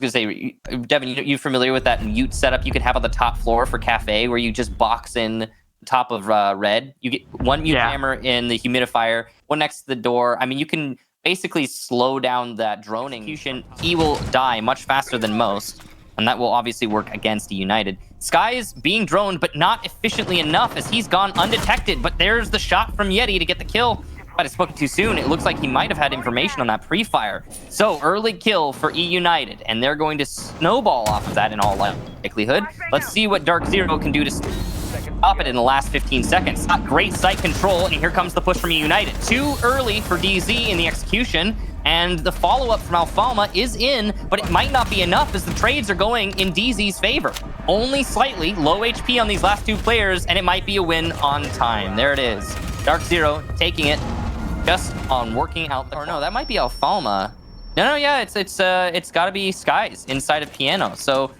gonna say, Devin, you familiar with that mute setup you can have on the top floor for Cafe, where you just box in the top of red? You get one mute jammer in the humidifier, one next to the door. I mean, you can basically slow down that droning. He will die much faster than most, and that will obviously work against eUnited. Sky is being droned, but not efficiently enough, as he's gone undetected. But there's the shot from Yeti to get the kill. But it's spoken too soon. It looks like he might have had information on that pre-fire. So early kill for eUnited, and they're going to snowball off of that in all likelihood. Let's see what DarkZero can do to stop it in the last 15 seconds. Not great site control, and here comes the push from eUnited. Too early for DZ in the execution, and the follow-up from Alfalma is in, but it might not be enough as the trades are going in DZ's favor. Only slightly low HP on these last two players, and it might be a win on time. There it is. DarkZero taking it. Just on working out the... Or no, that might be Alfalma. No, yeah, it's got to be Skies inside of Piano. So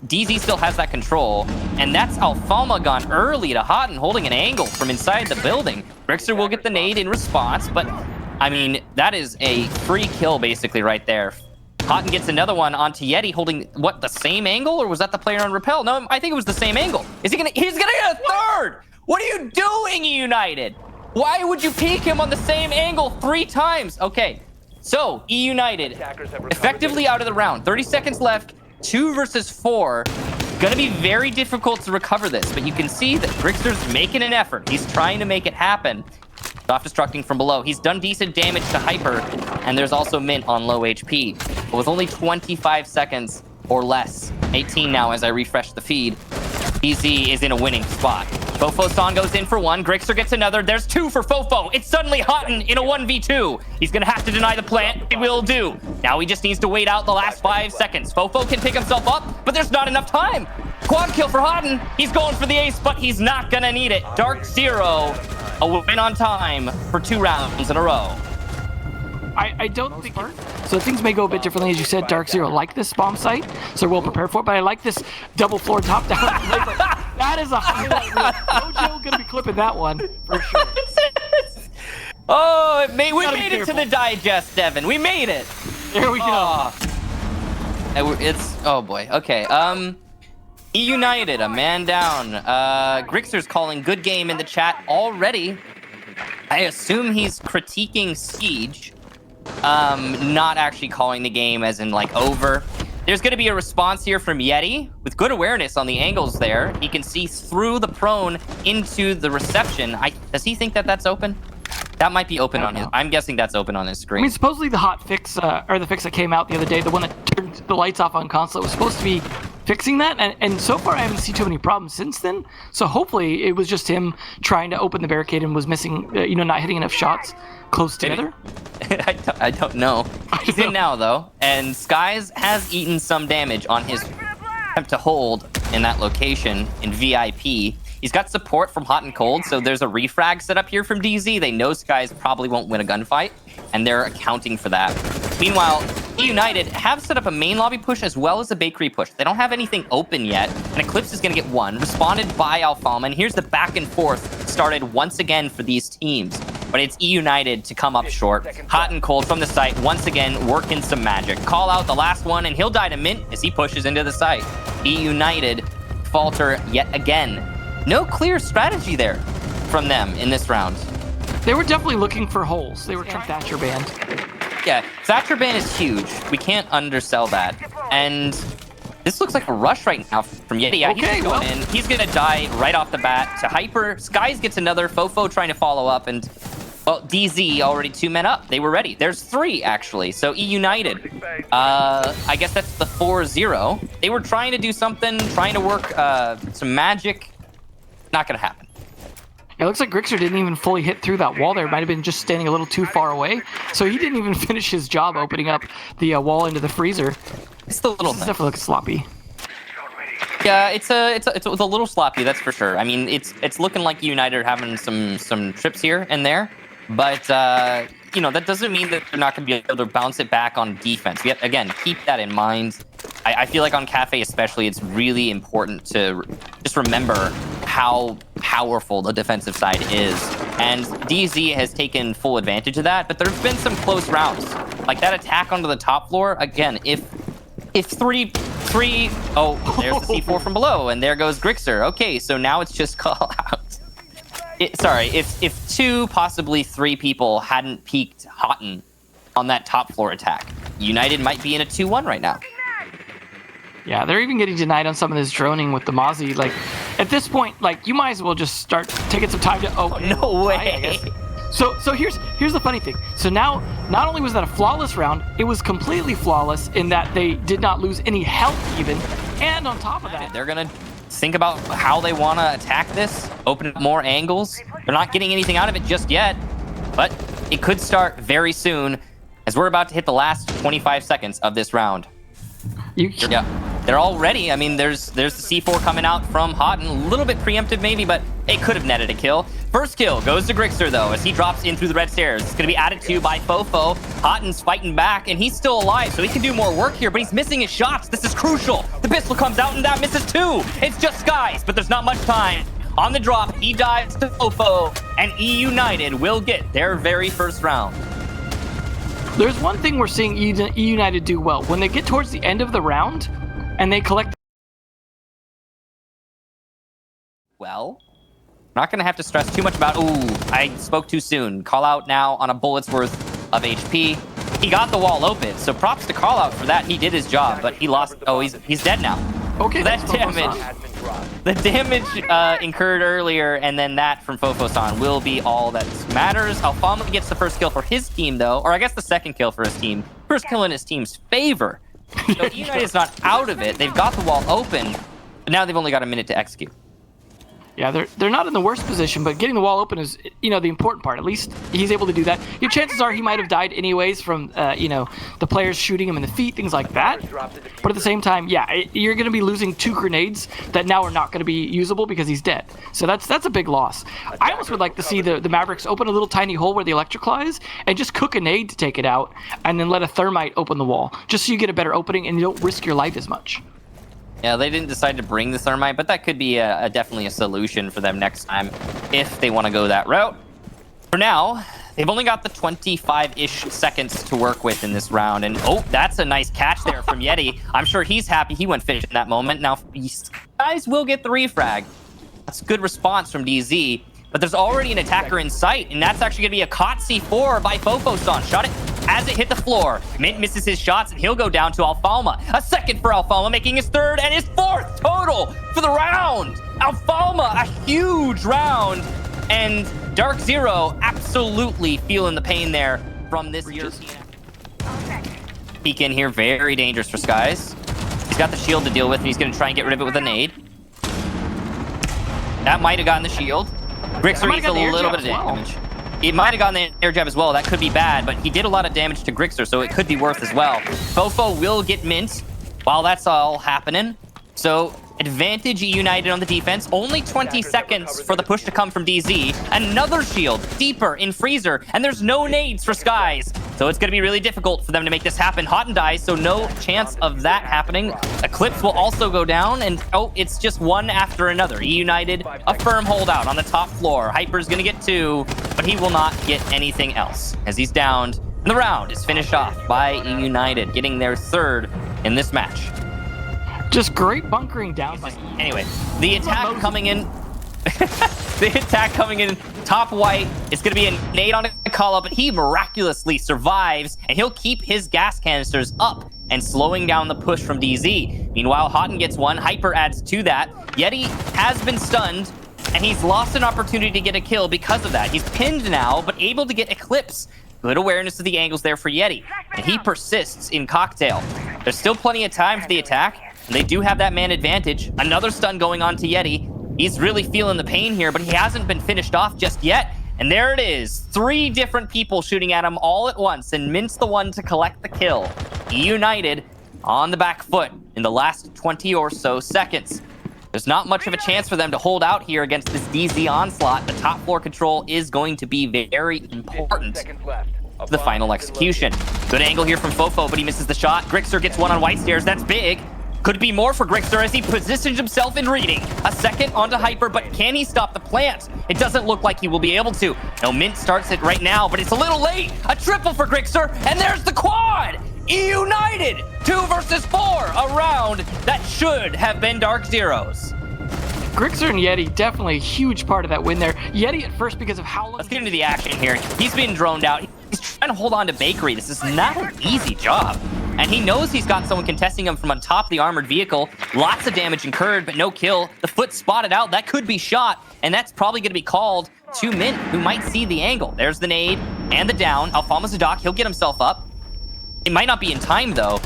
DZ still has that control, and that's Alfalma gone early to Houghton, holding an angle from inside the building. Grixer will get the nade in response, but I mean, that is a free kill basically right there. Houghton gets another one onto Yeti, holding what, the same angle, or was that the player on Repel? No, I think it was the same angle. Is he gonna? He's gonna get a third. What are you doing, eUnited? Why would you peek him on the same angle 3 times? Okay, so eUnited effectively out of the round. 30 seconds left, 2 versus 4. Gonna be very difficult to recover this, but you can see that Grixer's making an effort. He's trying to make it happen. Self-destructing from below. He's done decent damage to Hyper, and there's also Mint on low HP. But with only 25 seconds or less, 18 now as I refresh the feed, DZ is in a winning spot. Fofo-san goes in for 1. Grixer gets another. There's 2 for Fofo. It's suddenly Houghton in a 1v2. He's going to have to deny the plant. He will do. Now he just needs to wait out the last 5 seconds. Fofo can pick himself up, but there's not enough time. Quad kill for Houghton. He's going for the ace, but he's not going to need it. DarkZero, a win on time for 2 rounds in a row. I don't think... So things may go a bit differently. As you said, DarkZero like this bomb site, so we're well prepared for it, but I like this double floor top down. That is a highlight reel. Mojo gonna be clipping that one, for sure. Oh, we made it to the digest, Devin. We made it. There we go. Oh boy. Okay. eUnited, a man down. Grixer's calling good game in the chat already. I assume he's critiquing Siege. Not actually calling the game as in like over. There's going to be a response here from Yeti with good awareness on the angles there. He can see through the prone into the reception. Does he think that that's open? That might be open on his... I'm guessing that's open on his screen. I mean, supposedly the hot fix, or the fix that came out the other day, the one that turned the lights off on console, was supposed to be fixing that, and so far I haven't seen too many problems since then. So hopefully it was just him trying to open the barricade and was missing, not hitting enough shots close together. I don't know. He's in now though, and Skies has eaten some damage on his attempt to hold in that location in VIP. He's got support from Hot and Cold, so there's a refrag set up here from DZ. They know Skies probably won't win a gunfight, and they're accounting for that. Meanwhile, eUnited have set up a main lobby push as well as a bakery push. They don't have anything open yet, and Eclipse is going to get 1, responded by Alfalma, and here's the back and forth started once again for these teams. But it's eUnited to come up short. Hot and Cold from the site, once again, working some magic. Call out the last one, and he'll die to Mint as he pushes into the site. eUnited falter yet again. No clear strategy there from them in this round. They were definitely looking for holes. They were trying Thatcher band. Yeah, Thatcher band is huge. We can't undersell that. And this looks like a rush right now from Yeti. Yeah, he's going in. He's going to die right off the bat to Hyper. Skies gets another. Fofo trying to follow up. And, well, DZ already 2 men up. They were ready. There's 3, actually. So eUnited. I guess that's the 4-0. They were trying to do something, trying to work some magic. Not going to happen. It looks like Grixer didn't even fully hit through that wall there. Might have been just standing a little too far away. So he didn't even finish his job opening up the wall into the freezer. It's the little thing. It's definitely looking sloppy. Yeah, it's a little sloppy, that's for sure. I mean, it's looking like eUnited are having some trips here and there. But, that doesn't mean that they're not going to be able to bounce it back on defense. Again, keep that in mind. I feel like on Cafe especially, it's really important to just remember how powerful the defensive side is. And DZ has taken full advantage of that, but there's been some close rounds. Like that attack onto the top floor, again, if If three, oh, there's the C4 from below, and there goes Grixer. Okay, so now it's just call out. Sorry, if 2, possibly 3 people hadn't peeked Houghton on that top floor attack, United might be in a 2-1 right now. Yeah, they're even getting denied on some of this droning with the Mozzie. Like, at this point, like, you might as well just start taking some time to... Oh, no way! So here's the funny thing. So now, not only was that a flawless round, it was completely flawless in that they did not lose any health even, and on top of that... They're gonna think about how they want to attack this, open up more angles. They're not getting anything out of it just yet, but it could start very soon, as we're about to hit the last 25 seconds of this round. Yeah, they're all ready. I mean, there's the C4 coming out from Houghton. A little bit preemptive maybe, but it could have netted a kill. First kill goes to Grixer, though, as he drops in through the red stairs. It's going to be added to by Fofo. Houghton's fighting back, and he's still alive, so he can do more work here, but he's missing his shots. This is crucial. The pistol comes out, and that misses too. It's just Skies, but there's not much time. On the drop, he dives to Fofo, and eUnited will get their very first round. There's one thing we're seeing eUnited do well. When they get towards the end of the round, and they collect... Well, not going to have to stress too much about... Ooh, I spoke too soon. Call out now on a bullet's worth of HP. He got the wall open, so props to Call out for that. He did his job, but he lost... Oh, he's dead now. Okay, so that damage... The damage incurred earlier, and then that from Fofosan will be all that matters. Alfama gets the first kill for his team, though, or I guess the second kill for his team. First kill in his team's favor. So United's not out of it. They've got the wall open, but now they've only got a minute to execute. Yeah, they're not in the worst position, but getting the wall open is, the important part. At least he's able to do that. Chances are he might have died anyways from, the players shooting him in the feet, things like that. But at the same time, yeah, you're going to be losing 2 grenades that now are not going to be usable because he's dead. So that's a big loss. I almost would like to see the Mavericks open a little tiny hole where the electric claw is and just cook a nade to take it out and then let a thermite open the wall, just so you get a better opening and you don't risk your life as much. Yeah, they didn't decide to bring the thermite, but that could be definitely a solution for them next time if they want to go that route. For now, they've only got the 25-ish seconds to work with in this round, and oh, that's a nice catch there from Yeti. I'm sure he's happy he went fish in that moment. Now, guys will get the refrag. That's a good response from DZ, but there's already an attacker in sight, and that's actually going to be a caught C4 by Fofosan. Shot it as it hit the floor. Mint misses his shots, and he'll go down to Alfama. A second for Alfama, making his 3rd and his 4th total for the round. Alfama, a huge round. And DarkZero absolutely feeling the pain there from this year's team. Peek in here, very dangerous for Skies. He's got the shield to deal with, and he's going to try and get rid of it with a nade. That might have gotten the shield. Grixer eats a little bit of damage. It might have gotten the air jab as well. That could be bad, but he did a lot of damage to Grixer, so it could be worth as well. Fofo will get mint while that's all happening. So advantage eUnited on the defense. Only 20 seconds for the push to come from DZ. Another shield deeper in freezer, and there's no nades for Skies. So it's going to be really difficult for them to make this happen. Houghton dies, so no chance of that happening. Eclipse will also go down, and oh, it's just one after another. eUnited, a firm holdout on the top floor. Hyper's going to get 2, but he will not get anything else as he's downed. And the round is finished off by eUnited, getting their 3rd in this match. Just great bunkering down. Anyway, the attack coming in... the attack coming in top white. It's going to be a nade on a call up, but he miraculously survives, and he'll keep his gas canisters up and slowing down the push from DZ. Meanwhile, Houghton gets 1. Hyper adds to that. Yeti has been stunned, and he's lost an opportunity to get a kill because of that. He's pinned now, but able to get Eclipse. Good awareness of the angles there for Yeti, and he persists in Cocktail. There's still plenty of time for the attack, and they do have that man advantage. Another stun going on to Yeti. He's really feeling the pain here, but he hasn't been finished off just yet. And there it is. 3 different people shooting at him all at once, and Mint's the one to collect the kill. eUnited on the back foot in the last 20 or so seconds. There's not much of a chance for them to hold out here against this DZ onslaught. The top floor control is going to be very important to the final execution. Good angle here from Fofo, but he misses the shot. Grixer gets 1 on white stairs. That's big. Could be more for Grixer as he positions himself in reading. A second onto Hyper, but can he stop the plant? It doesn't look like he will be able to. No, Mint starts it right now, but it's a little late. A triple for Grixer, and there's the quad! eUnited! 2 versus 4, a round that should have been DarkZero's. Grixer and Yeti, definitely a huge part of that win there. Yeti at first because of how long... Let's get into the action here. He's being droned out. He's trying to hold on to Bakery. This is not an easy job. And he knows he's got someone contesting him from on top of the armored vehicle. Lots of damage incurred, but no kill. The foot spotted out. That could be shot, and that's probably going to be called to Mint, who might see the angle. There's the nade and the down. Alfama's a doc. He'll get himself up. It might not be in time, though.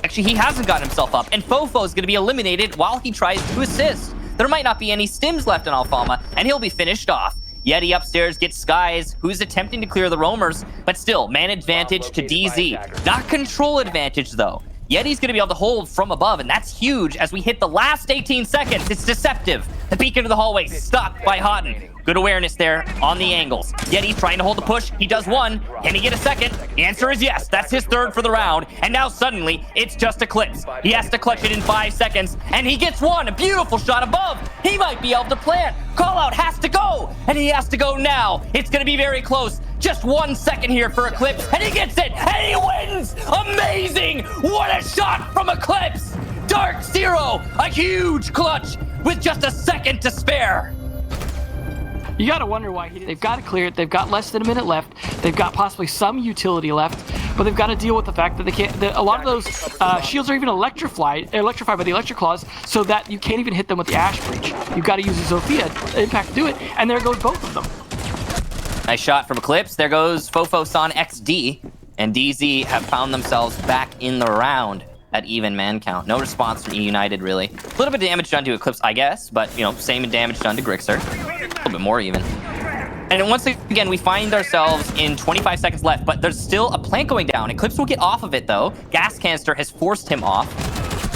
Actually, he hasn't gotten himself up, and Fofo is going to be eliminated while he tries to assist. There might not be any stims left on Alfama, and he'll be finished off. Yeti upstairs gets Skies, who's attempting to clear the roamers, but still, man advantage to DZ. Not control advantage, though. Yeti's going to be able to hold from above, and that's huge as we hit the last 18 seconds. It's deceptive. The peek into the hallway, stopped by Houghton. Good awareness there on the angles. Yeti trying to hold the push. He does one. Can he get a second? The answer is yes. That's his third for the round. And now suddenly, it's just Eclipse. He has to clutch it in 5 seconds, and he gets one. A beautiful shot above. He might be able to plant. Call out has to go, and he has to go now. It's going to be very close. Just 1 second here for Eclipse, and he gets it, and he wins! Amazing! What a shot from Eclipse! DarkZero, a huge clutch with just a second to spare. You gotta wonder why they've got to clear it. They've got less than a minute left. They've got possibly some utility left, but they've got to deal with the fact that they can't. A lot of those shields are even electrified by the electric claws, so that you can't even hit them with the Ash Breach. You've got to use a Zofia impact to do it, and there goes both of them. Nice shot from Eclipse. There goes Fofosan XD, and DZ have found themselves back in the round at even man count. No response from eUnited, really. A little bit of damage done to Eclipse, I guess, but, you know, same damage done to Grixer. A little bit more even. And once again, we find ourselves in 25 seconds left, but there's still a plant going down. Eclipse will get off of it, though. Gas Canister has forced him off.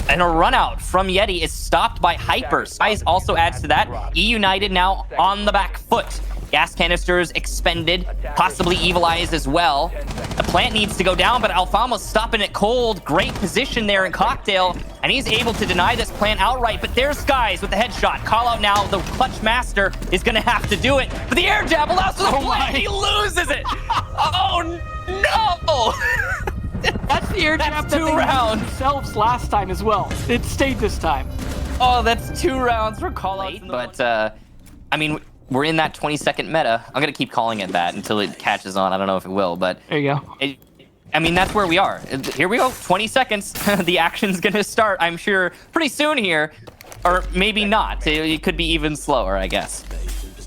And a run out from Yeti is stopped by Hyper. Size also adds to that. eUnited now on the back foot. Gas canisters expended, possibly Evil Eyes as well. The plant needs to go down, but Alfama's stopping it cold. Great position there in Cocktail, and he's able to deny this plant outright. But there's Skies with the headshot. Call out now. The clutch master is going to have to do it. But the air jab allows for the plant. He loses it. Oh, no. That's the air jab that 2 rounds themselves last time as well. It stayed this time. Oh, that's 2 rounds for call out. But, I mean, we're in that 20-second meta. I'm going to keep calling it that until it catches on. I don't know if it will, but... There you go. I mean, that's where we are. Here we go. 20 seconds. The action's going to start, I'm sure, pretty soon here. Or maybe not. It could be even slower, I guess.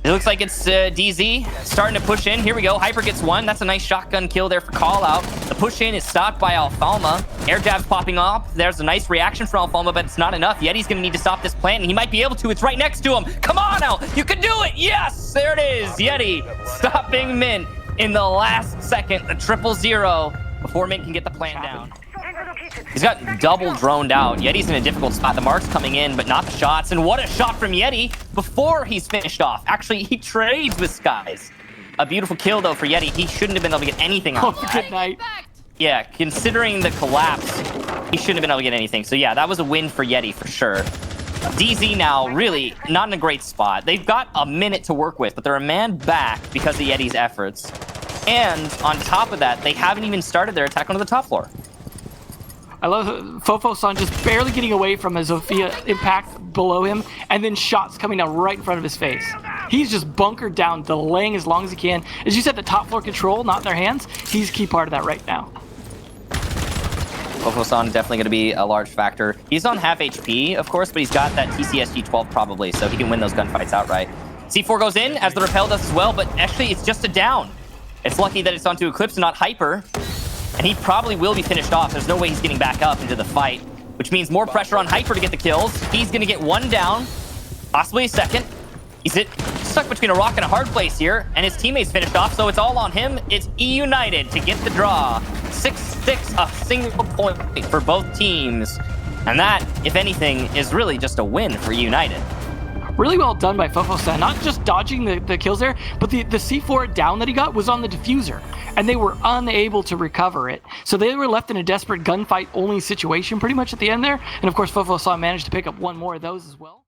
It looks like it's DZ starting to push in. Here we go. Hyper gets one. That's a nice shotgun kill there for call out. The push in is stopped by Alfama. Air jab's popping off. There's a nice reaction from Alfama, but it's not enough. Yeti's going to need to stop this plant, and he might be able to. It's right next to him. Come on now. You can do it. Yes, there it is. Yeti stopping Mint in the last second. The 000 before Mint can get the plant down. He's got double droned out. Yeti's in a difficult spot. The mark's coming in, but not the shots. And what a shot from Yeti before he's finished off. Actually, he trades with Skies. A beautiful kill, though, for Yeti. He shouldn't have been able to get anything out of that. Good night. Yeah, considering the collapse, he shouldn't have been able to get anything. So, yeah, that was a win for Yeti for sure. DZ now really not in a great spot. They've got a minute to work with, but they're a man back because of Yeti's efforts. And on top of that, they haven't even started their attack onto the top floor. I love Fofo-san just barely getting away from a Zofia impact below him, and then shots coming down right in front of his face. He's just bunkered down, delaying as long as he can. As you said, the top floor control, not in their hands. He's a key part of that right now. Fofo-san definitely going to be a large factor. He's on half HP, of course, but he's got that TCSG 12 probably, so he can win those gunfights outright. C4 goes in, as the Repel does as well, but actually it's just a down. It's lucky that it's onto Eclipse and not Hyper. And he probably will be finished off. There's no way he's getting back up into the fight, which means more pressure on Hyper to get the kills. He's going to get one down, possibly a second. He's stuck between a rock and a hard place here, and his teammates finished off, so it's all on him. It's eUnited to get the draw. 6-6, a single point for both teams. And that, if anything, is really just a win for eUnited. Really well done by Fofo-san, not just dodging the kills there, but the C4 down that he got was on the diffuser, and they were unable to recover it. So they were left in a desperate gunfight-only situation pretty much at the end there, and of course Fofo-san managed to pick up one more of those as well.